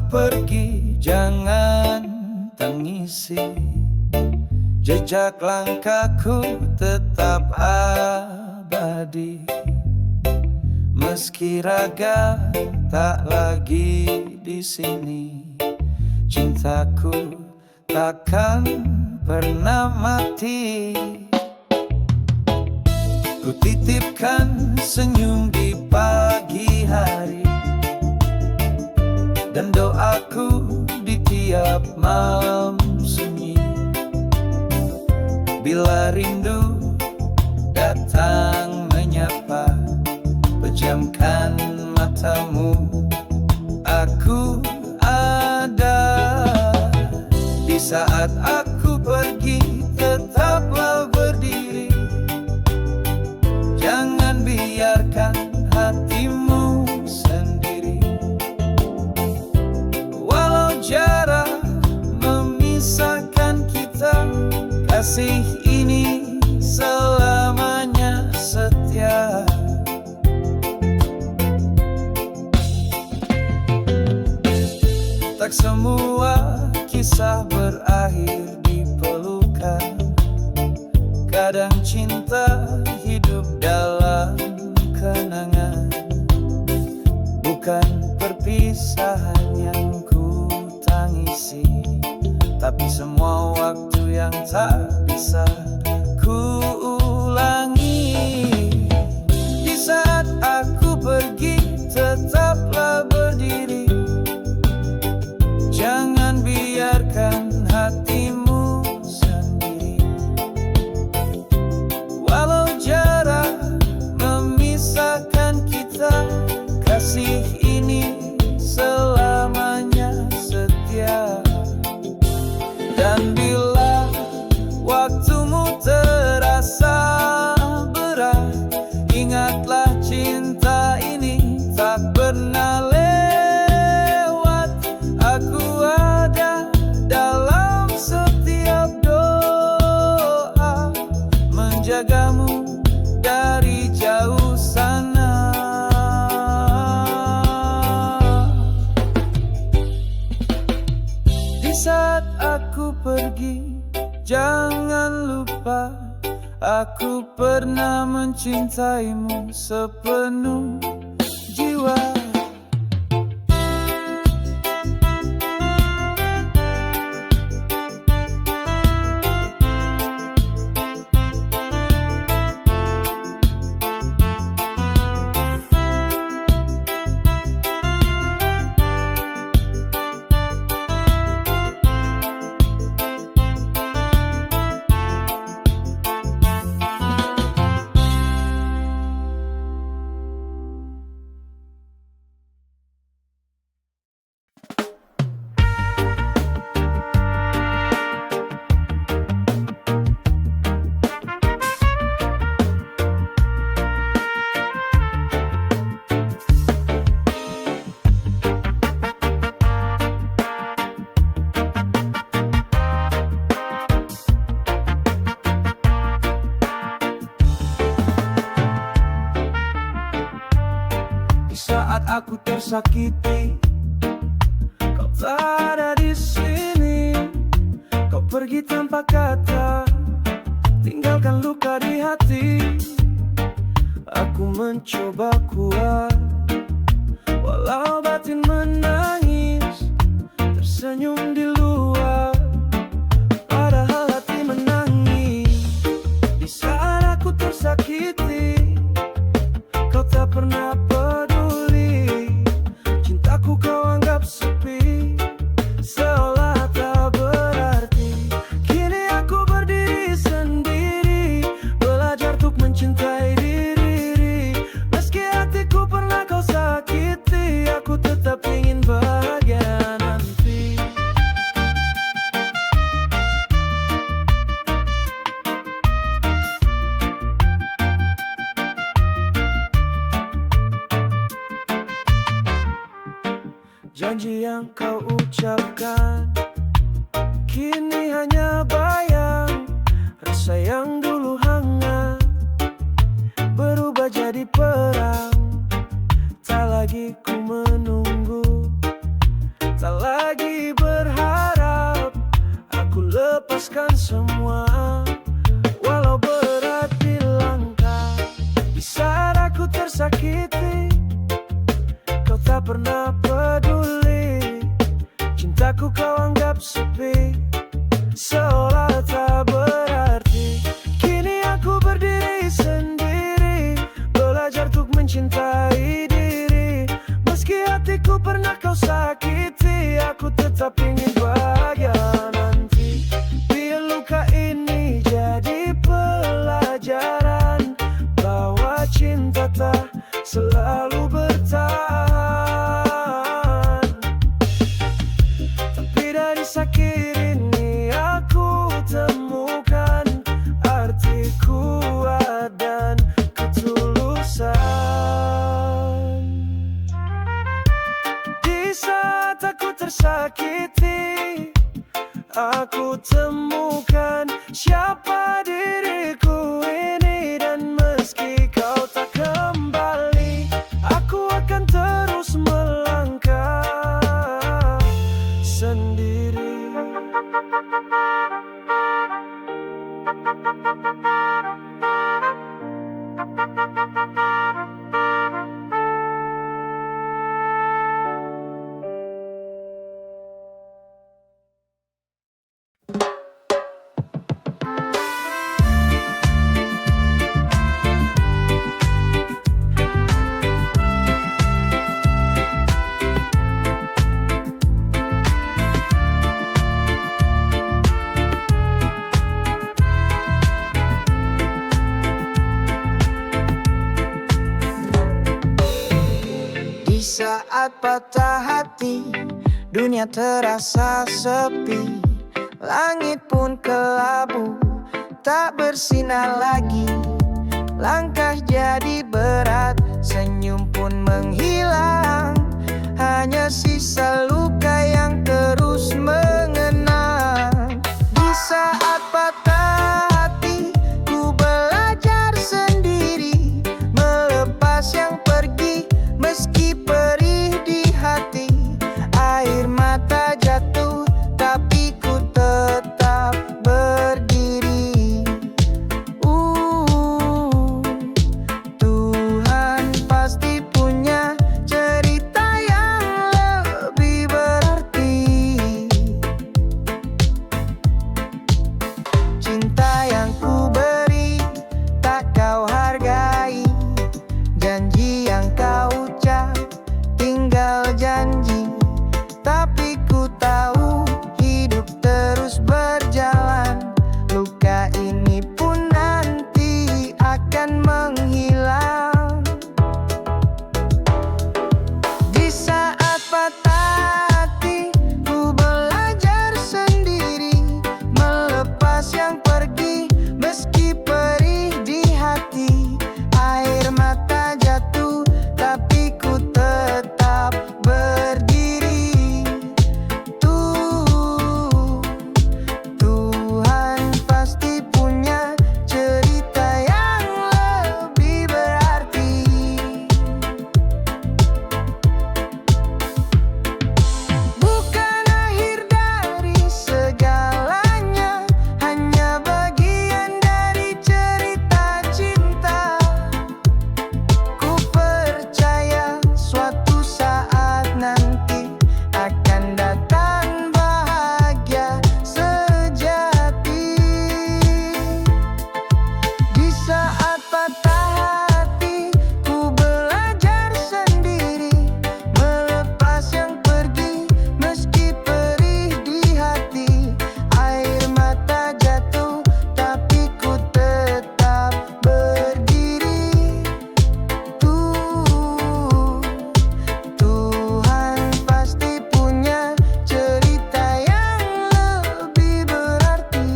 pergi, jangan tangisi. Jejak langkahku tetap abadi. Meski raga tak lagi di sini, cintaku takkan pernah mati. Ku titipkan senyum di pagi hari, dan doaku di tiap malam sunyi. Bila rindu datang menyapa, pejamkan matamu, aku ada. Di saat aku pergi, tetaplah berdiri. Jangan biarkan hatimu sendiri. Walau jarak memisahkan kita, kasih ini selamanya setia. Tak semua kisah berakhir di pelukan. Kadang cinta hidup dalam kenangan. Bukan perpisahan yang ku tangisi, tapi semua waktu yang tak bisa ku ulangi. Di saat aku pergi, tetaplah berdiri. Jangan biarkan hatimu sendiri. Walau jarak memisahkan kita, kasih ini selamanya setia. Dan bila waktumu terasa berat, ingatlah cinta ini tak pernah lewat. Aku ada dalam setiap doa, menjagamu dari jauh sana. Di saat aku pergi, jangan lupa, aku pernah mencintaimu sepenuh jiwa. Saat aku tersakiti, kau tak ada di sini. Kau pergi tanpa kata, tinggalkan luka di hati. Aku mencoba kuat, walau batin menangis, tersenyum di luar, padahal hati menangis. Di saat aku tersakiti, kau tak pernah peduli. Cintaku kau anggap sepi, seolah tak berarti. Kini aku berdiri sendiri, belajar untuk mencintai diri. Meski hatiku pernah kau sakiti, aku tetap ingin bahagia nanti. Janji yang kau ucapkan kini hanya bayang. Rasa yang dulu hangat berubah jadi perang. Tak lagi ku menunggu, tak melepaskan semua, walau berat di langkah. Di saat aku tersakiti, kau tak pernah peduli. Cintaku kau anggap sepi, seolah tak berarti. Kini aku berdiri sendiri, belajar untuk mencintai diri. Meski hatiku pernah kau sakiti, aku tetap ingin bahagia nanti. Biar luka ini jadi pelajaran, bahwa cinta tak selalu bertahan. Tapi dari sakit ini aku temukan arti kuat dan ketulusan. Di saat aku tersakiti, aku temukan siapa diriku ini. Dan meski kau tak kembali, aku akan terus melangkah sendiri. Di saat patah hati, dunia terasa sepi. Langit pun kelabu, tak bersinar lagi. Langkah jadi berat, senyum pun menghilang. Hanya sisa luka yang terus mengenang. Di saat patah hati, ku belajar sendiri, melepas yang pergi. Meski perih di hati, air mata jatuh, tapi ku tetap berdiri. Tuhan pasti punya cerita yang lebih berarti. Cinta yang ku beri, tak kau hargai. Janji yang kau ucap, tinggal janji. Tapi ku tahu hidup terus berjalan. Luka ini pun nanti akan menghilang. Di saat patah hati, ku belajar sendiri, melepas yang pergi. Meski perih di hati, air mata jatuh, tapi ku tetap berdiri. Tuhan pasti punya cerita yang lebih berarti. Bukan akhir dari segalanya, hanya bagian dari cerita cinta. Ku percaya suatu saat nanti akan datang bahagia sejati. Di saat patah hati, ku belajar sendiri, melepas yang pergi. Meski perih di hati, air mata jatuh, tapi ku tetap berdiri. Tuhan pasti punya cerita yang lebih berarti.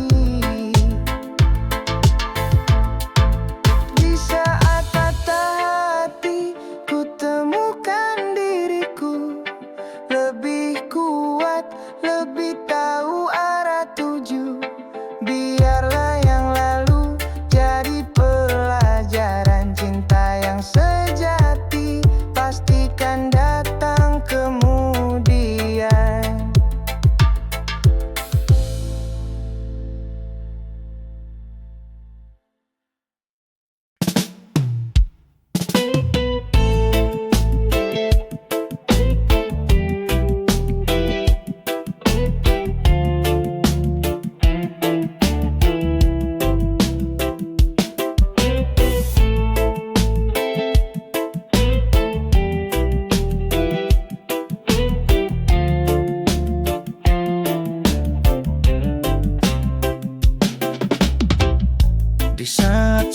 Di saat patah hati, ku temukan diriku lebih kuat, lebih tahu arah tuju. Biarlah yang lalu jadi pelajaran. Cinta yang sejati pastikan datang kemudian. 「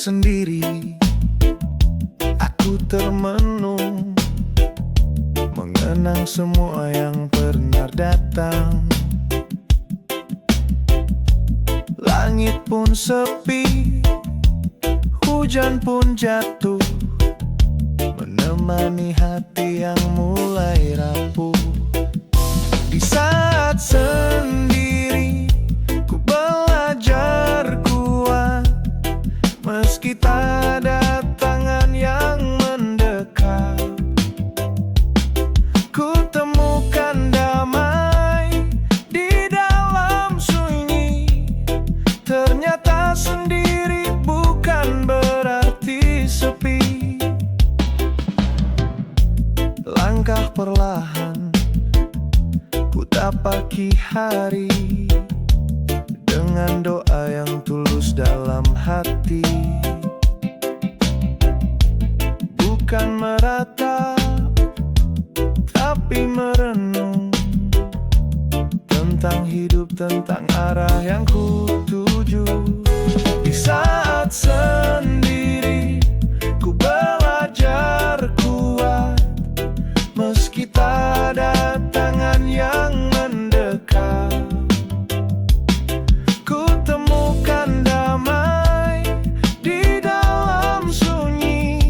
sendiri. Aku termenung, mengenang semua yang pernah datang. Langit pun sepi, hujan pun jatuh, menemani hati yang mulai rapuh. Di saat sendiri, ku belajar kuat, meski tak ada tangan yang mendekat. Ku temukan damai di dalam sunyi. Ternyata sendiri bukan berarti sepi. Langkah perlahan, ku tapaki hari, dengan doa yang tulus dalam hati. Bukan meratap, tapi merenung tentang hidup, tentang arah yang ku tuju. Di saat sendiri, ku belajar kuat, meski tak ada tangan yang mendekat. Ku temukan damai di dalam sunyi.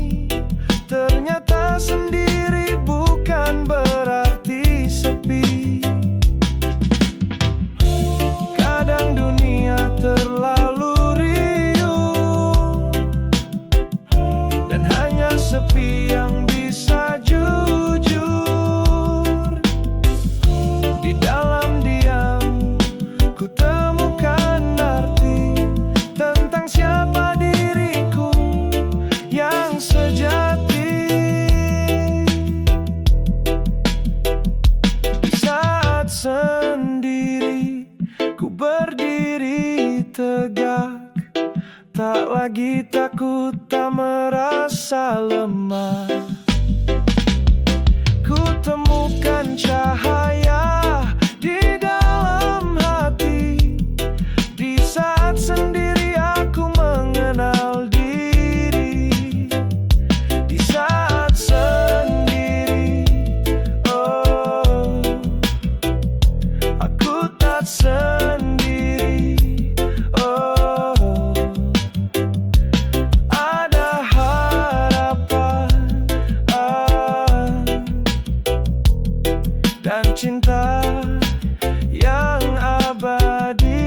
Ternyata sendiri bukan berarti sepi. Kadang dunia terlalu riuh, dan hanya sepi yang bisa jujur. Di dalam diam, ku temukan arti tentang siapa diriku yang sejati. Saat sendiri, ku berdiri tegak, tak lagi takut, tak merasa lemah. Ku temukan cahaya di dalam hati. Di saat sendiri aku mengenal diri. Di saat sendiri, oh, aku tak sendiri. Oh, ada harapan, dan cinta yang abadi.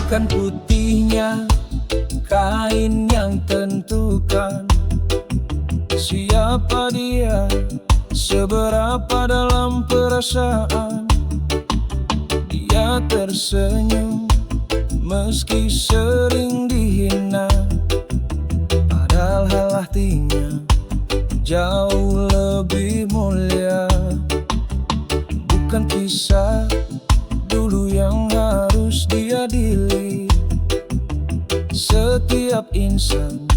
Bukan putihnya kain yang tentukan siapa dia, seberapa dalam perasaan. Dia tersenyum meski sering dihina, padahal hatinya jauh lebih mulia. Bukan kisah dulu yang harus diadili. Setiap insan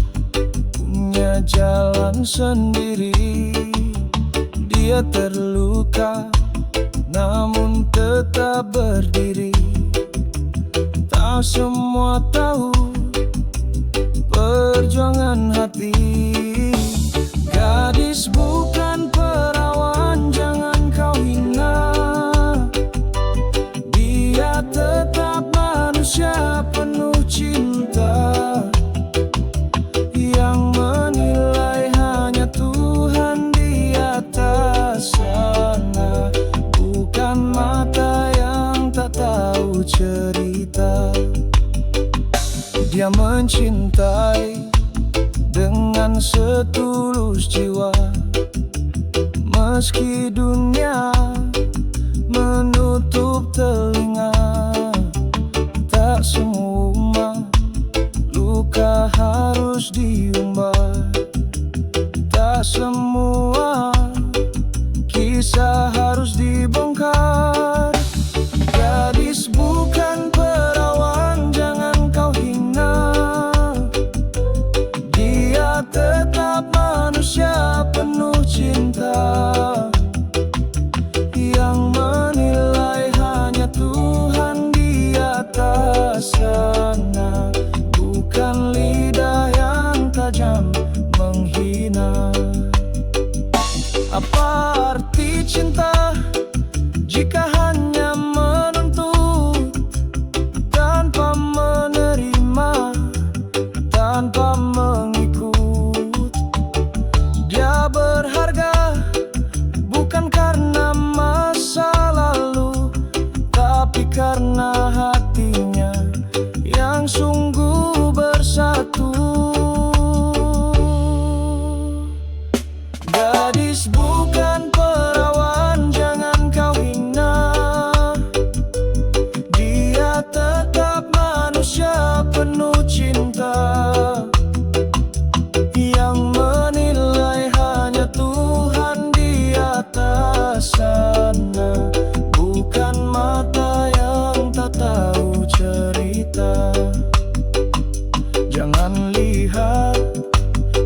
punya jalan sendiri. Dia terluka namun tetap berdiri. Tak semua tahu perjuangan hati. Gadis bukan perawan, jangan kau hina. Dia tetap manusia penuh cinta. Yang menilai hanya Tuhan di atas sana, bukan mata yang tak tahu cerita. Dia mencintai dengan setulus jiwa. Meski dunia menutup telinga, tak semua luka harus diumbar. Tak semua kisah harus dibongkar. Gadis bukan perawan, jangan kau hina. Dia tetap manusia penuh cinta. Yang menilai hanya Tuhan di atas sana, bukan lidah yang tajam menghina. Apa arti cinta jika hanya menuntut tanpa menerima, tanpa mengikut? Dia berharga bukan karena masa lalu, tapi karena hatinya yang sungguh bersatu. Gadis bukan perawan, jangan kau hina. Dia tetap manusia penuh cinta. Yang menilai hanya Tuhan di atas sana, bukan mata yang tak tahu cerita. Jangan lihat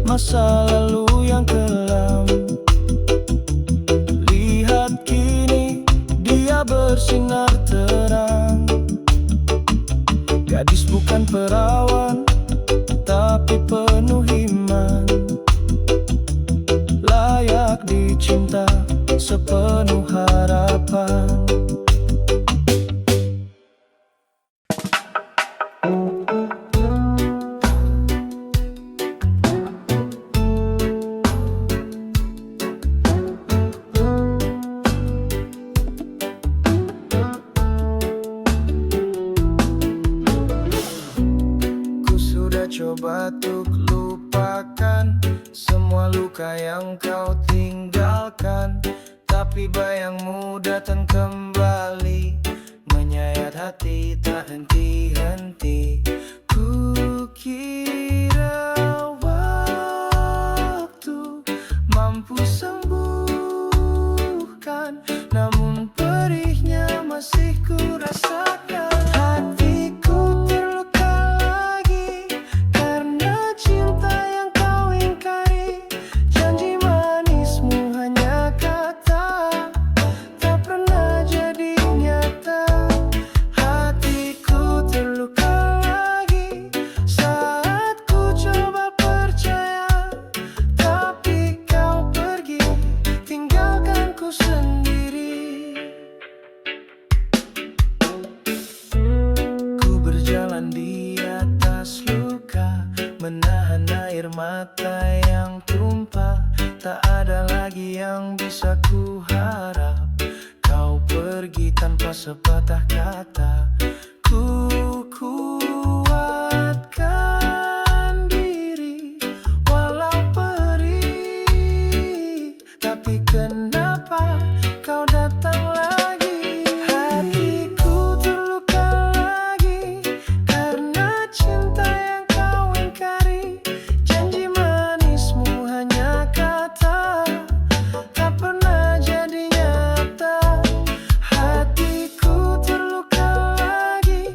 masa lalu yang kelam, lihat kini dia bersinar terang. Gadis bukan perawan, tapi penuh iman, layak dicinta sepenuh harapan. Coba untuk lupakan semua luka yang kau tinggalkan, tapi bayangmu datang kembali, menyayat hati tak henti-henti. Ku kira waktu mampu sembuhkan, namun perihnya masih ku rasakan. Hatiku terluka lagi karena cinta yang kau ingkari. Janji manismu hanya kata, tak pernah jadi nyata. Hatiku terluka lagi saat ku coba percaya, tapi kau pergi tinggalkan ku sendiri. Ku berjalan di atas luka, menahan air mata yang tumpah. Tak ada lagi yang bisa ku harap, kau pergi tanpa sepatah kata. Ku kuatkan diri walau perih, tapi kenapa kau datang lagi? Hatiku terluka lagi karena cinta yang kau ingkari. Janji manismu hanya kata, tak pernah jadi nyata. Hatiku terluka lagi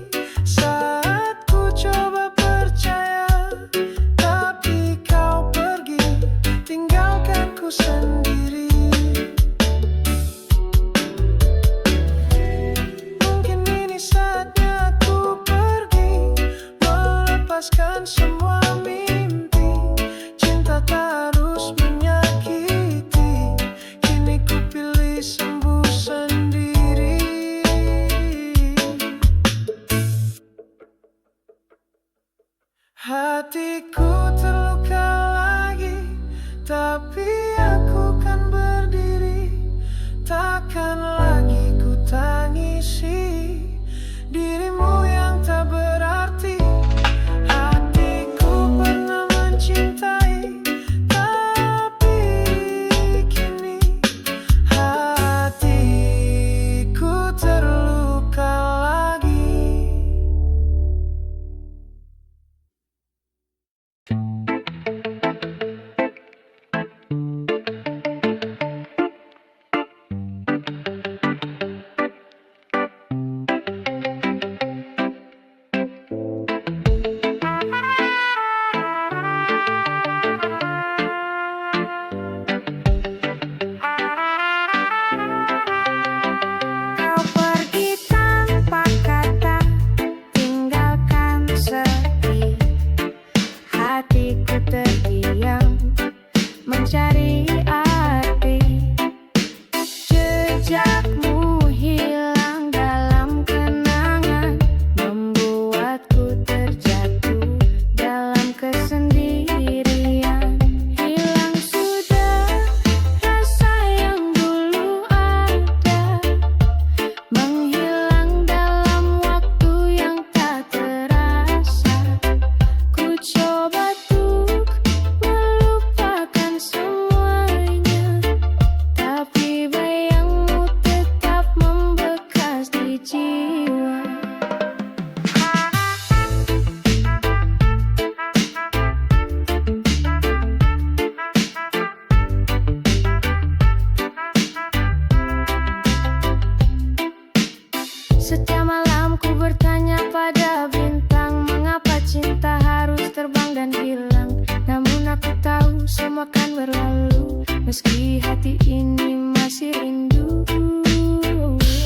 Setiap malam ku bertanya pada bintang, mengapa cinta harus terbang dan hilang. Namun aku tahu semua kan berlalu, meski hati ini masih rindu.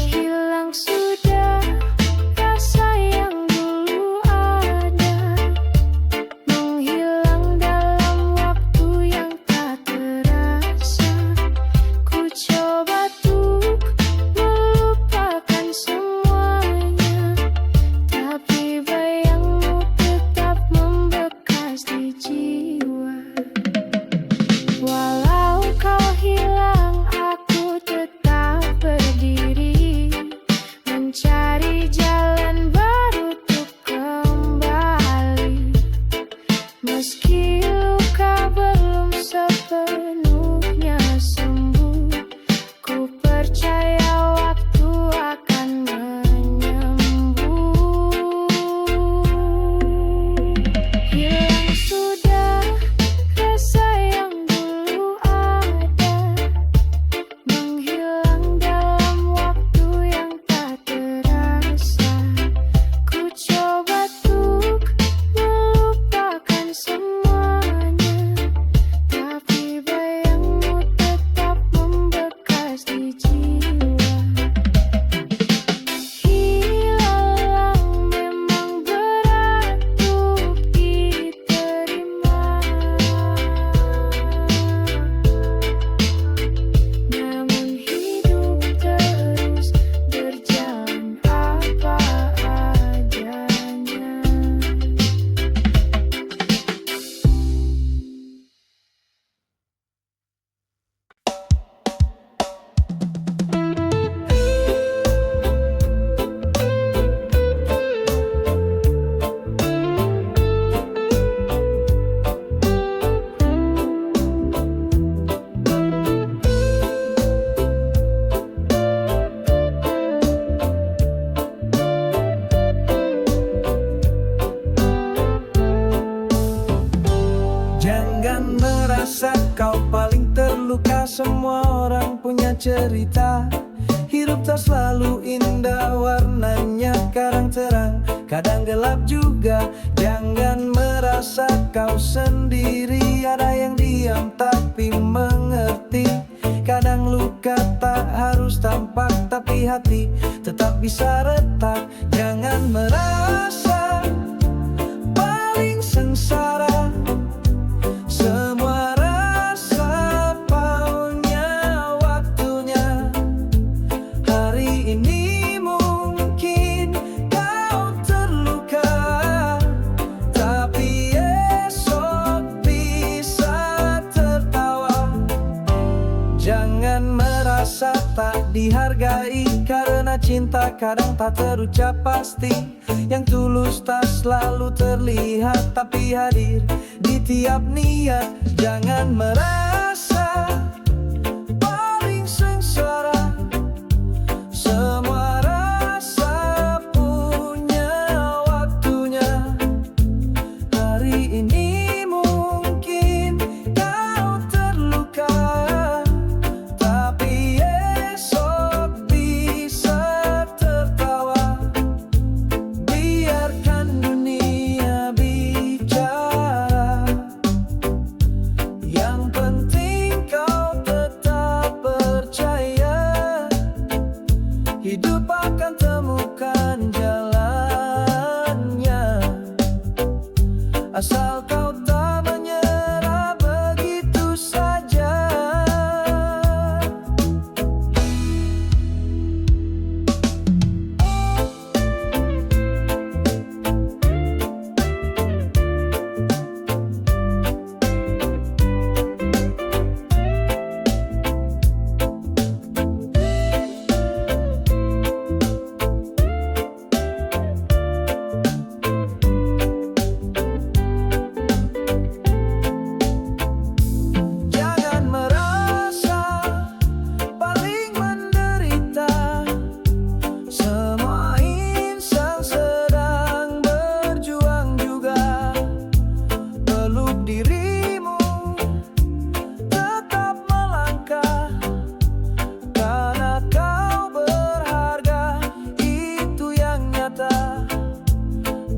Hilang sudah rasa yang dulu ada, menghilang dalam waktu yang tak terasa. Ku coba untuk melupakan semuanya, tapi bayangmu tetap membekas di jiwa. Walau kau hilang, aku tetap berdiri, mencari jalan baru untuk kembali. Meski luka belum sepenuhnya sembuh, ku percaya waktu akan menyembuh. Hilang sudah rasa yang dulu ada, menghilang dalam waktu yang tak terasa. Ku coba untuk melupakan semuanya, tapi bayangmu tetap membekas di jiwa. Hilang memang berat untuk diterima, namun hidup terus berjalan apa adanya. Jangan merasa kau paling terluka, semua orang punya cerita. Hidup tak selalu indah warnanya, kadang terang, kadang gelap juga. Jangan merasa kau sendiri, ada yang diam tapi mengerti. Kadang luka tak harus tampak, tapi hati tetap bisa retak. Jangan merasa paling sengsara, semua rasa punya waktunya. Hari ini mungkin kau terluka, tapi esok bisa tertawa. Jangan merasa tak dihargai, karena cinta kadang tak terucap pasti. Yang tulus tak selalu terlihat, tapi hadir di tiap niat. Jangan merasa paling sengsara, semua rasa punya waktunya. Hari ini mungkin kau terluka, tapi esok bisa tertawa. Biarkan dunia bicara, yang penting nyata.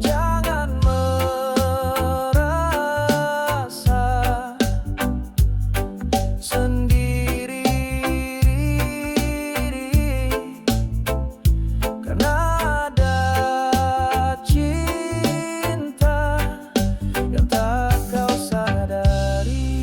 Jangan merasa sendiri, karena ada cinta yang tak kau sadari.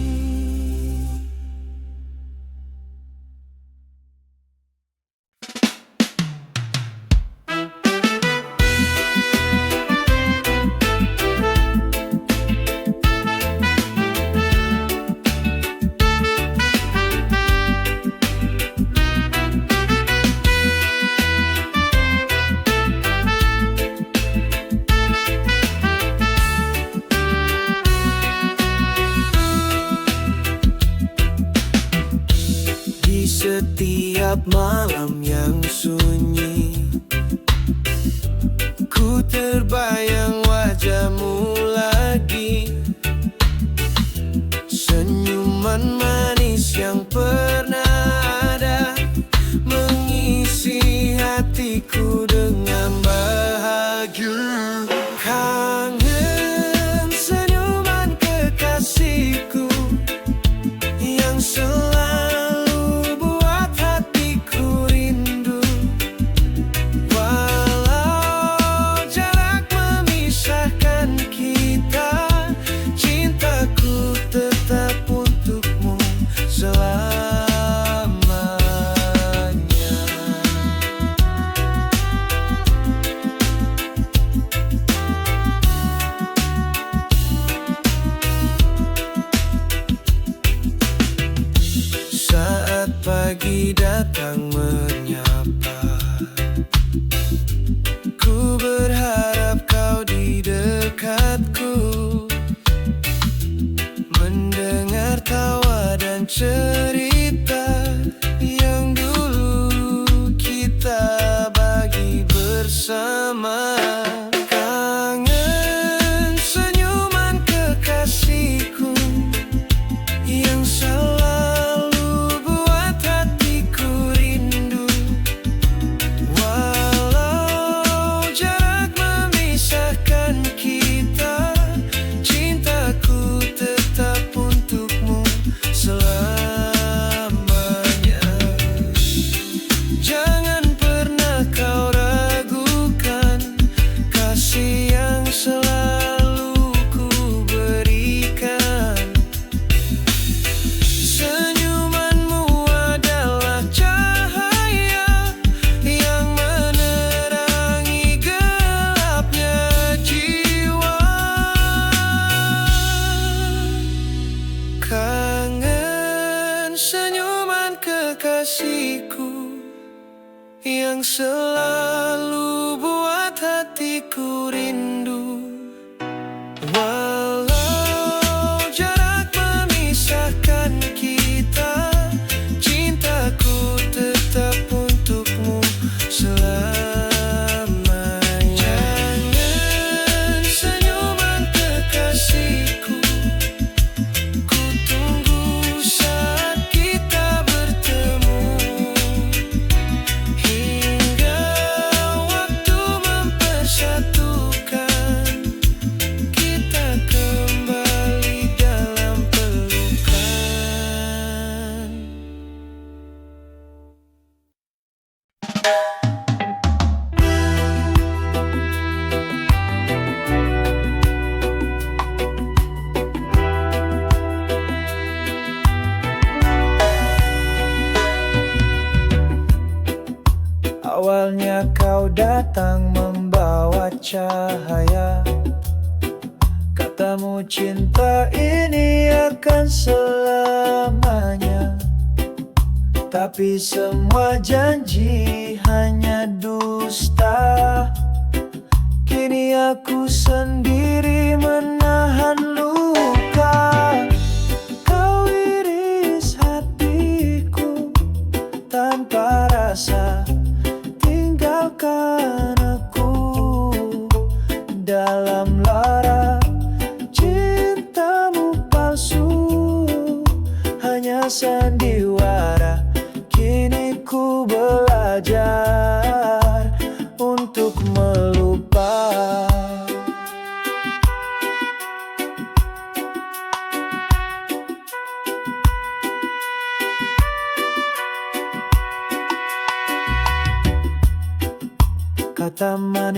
Di setiap malam yang sunyi, ku terbayang wajahmu lagi. Senyuman manis yang pernah ada mengisi hatiku dengan bahagia. Kangen senyuman kekasihku yang selalu buat hatiku rindu. Walau jarak memisahkan kita, cintaku tetap untukmu selamanya. Saat pagi datang menyapa, ku berharap kau di dekatku, mendengar tawa dan cerita yang dulu kita bagi bersama. Kangen senyuman kekasihku yang selalu buat hatiku rindu. Walau jarak memisahkan kita, cintaku tetap untukmu selamanya. Jangan pernah kau ragukan kasih yang selalu ku berikan. Senyumanmu adalah cahaya yang menerangi gelapnya jiwa. Kangen senyuman kekasihku yang selalu buat hatiku rindu. Walau jarak memisahkan kita, cintaku tetap untukmu selamanya. Jangan senyuman kekasihku, ku tunggu saat kita bertemu, hingga waktu mempersatukan kita kembali dalam pelukan. Awalnya kau datang membawa cahaya, katamu cinta ini akan selamanya. Tapi semua janji hanya dusta. Kini aku sendiri menahan luka. Kau iris hatiku tanpa rasa, tinggalkan aku dalam lara. Cintamu palsu, hanya sandiwara. Kini ku belajar untuk melupakan.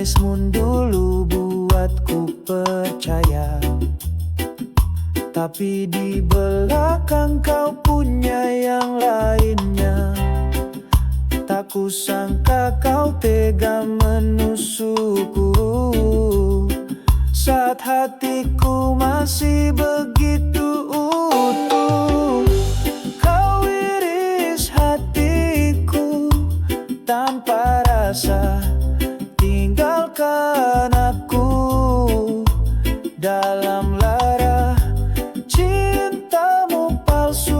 manismu dulu buatku percaya. Tapi di belakang kau punya yang lainnya. Tak kusangka kau tega menusukku saat hatiku masih begitu utuh. Kau iris hatiku tanpa rasa, tinggalkan aku dalam lara cintamu palsu,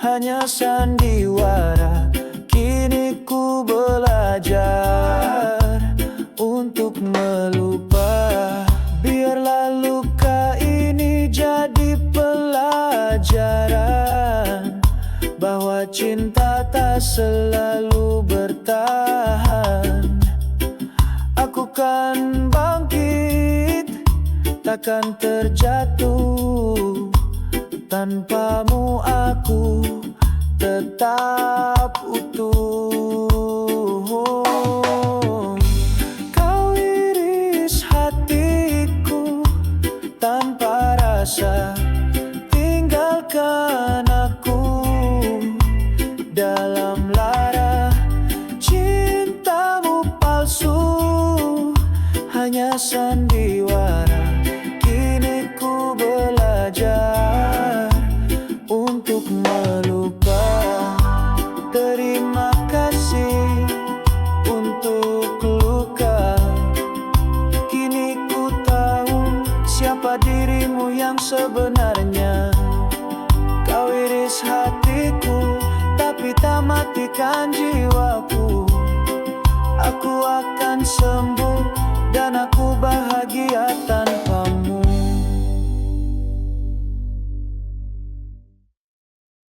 hanya sandiwara. Kini ku belajar untuk melupa. Biarlah luka ini jadi pelajaran bahwa cinta tak selalu bertahan. Aku kan bangkit, takkan terjatuh. Tanpamu aku tetap utuh. Kau iris hatiku tanpa rasa, tinggalkan aku dalam lara cintamu palsu, hanya sandiwara. Kini ku belajar untuk melupa. Terima kasih untuk luka. Kini ku tahu siapa dirimu yang sebenarnya. Kau iris hatiku tapi tak matikan jiwaku. Aku akan sembuh dan aku